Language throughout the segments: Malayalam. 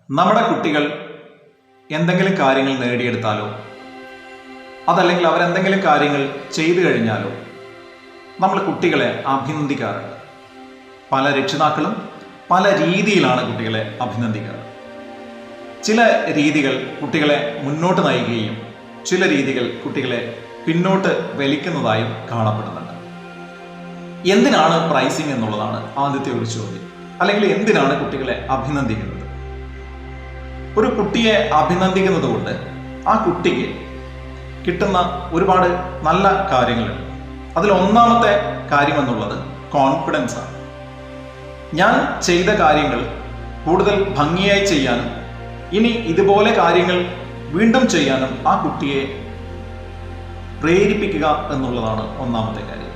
നമ്മുടെ കുട്ടികൾ എന്തെങ്കിലും കാര്യങ്ങൾ നേടിയെടുത്താലോ അതല്ലെങ്കിൽ അവരെന്തെങ്കിലും കാര്യങ്ങൾ ചെയ്തു കഴിഞ്ഞാലോ നമ്മൾ കുട്ടികളെ അഭിനന്ദിക്കാറുണ്ട്. പല രക്ഷിതാക്കളും പല രീതിയിലാണ് കുട്ടികളെ അഭിനന്ദിക്കാറ്. ചില രീതികൾ കുട്ടികളെ മുന്നോട്ട് നയിക്കുകയും ചില രീതികൾ കുട്ടികളെ പിന്നോട്ട് വലിക്കുന്നതായും കാണപ്പെടുന്നുണ്ട്. എന്തിനാണ് പ്രൈസിങ് എന്നുള്ളതാണ് ആദ്യത്തെ ഒരു ചോദ്യം. അല്ലെങ്കിൽ എന്തിനാണ് കുട്ടികളെ അഭിനന്ദിക്കുന്നത്? ഒരു കുട്ടിയെ അഭിനന്ദിക്കുന്നത് കൊണ്ട് ആ കുട്ടിക്ക് കിട്ടുന്ന ഒരുപാട് നല്ല കാര്യങ്ങളുണ്ട്. അതിൽ ഒന്നാമത്തെ കാര്യം എന്നുള്ളത് കോൺഫിഡൻസ് ആണ്. ഞാൻ ചെയ്ത കാര്യങ്ങൾ കൂടുതൽ ഭംഗിയായി ചെയ്യാനും ഇനി ഇതുപോലെ കാര്യങ്ങൾ വീണ്ടും ചെയ്യാനും ആ കുട്ടിയെ പ്രേരിപ്പിക്കുക എന്നുള്ളതാണ് ഒന്നാമത്തെ കാര്യം.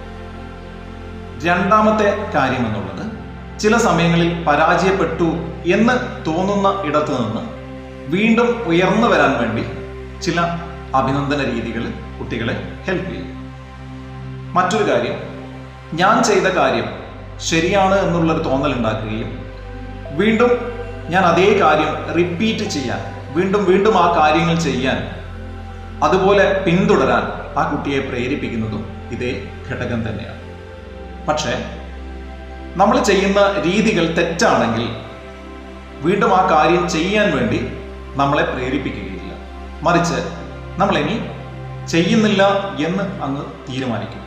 രണ്ടാമത്തെ കാര്യം എന്നുള്ളത് ചില സമയങ്ങളിൽ പരാജയപ്പെട്ടു എന്ന് തോന്നുന്ന ഇടത്തു നിന്ന് വീണ്ടും ഉയർന്നു വരാൻ വേണ്ടി ചില അഭിനന്ദന രീതികൾ കുട്ടികളെ ഹെൽപ്പ് ചെയ്യും. മറ്റൊരു കാര്യം, ഞാൻ ചെയ്ത കാര്യം ശരിയാണ് എന്നുള്ളൊരു തോന്നൽ ഉണ്ടാക്കുകയും വീണ്ടും ഞാൻ അതേ കാര്യം റിപ്പീറ്റ് ചെയ്യാൻ, വീണ്ടും വീണ്ടും ആ കാര്യങ്ങൾ ചെയ്യാൻ, അതുപോലെ പിന്തുടരാൻ ആ കുട്ടിയെ പ്രേരിപ്പിക്കുന്നതും ഇതേ ഘടകം തന്നെയാണ്. പക്ഷേ നമ്മൾ ചെയ്യുന്ന രീതികൾ തെറ്റാണെങ്കിൽ വീണ്ടും ആ കാര്യം ചെയ്യാൻ വേണ്ടി നമ്മളെ പ്രേരിപ്പിക്കുകയില്ല. മറിച്ച് നമ്മളിനി ചെയ്യുന്നില്ല എന്ന് അങ്ങ് തീരുമാനിക്കും.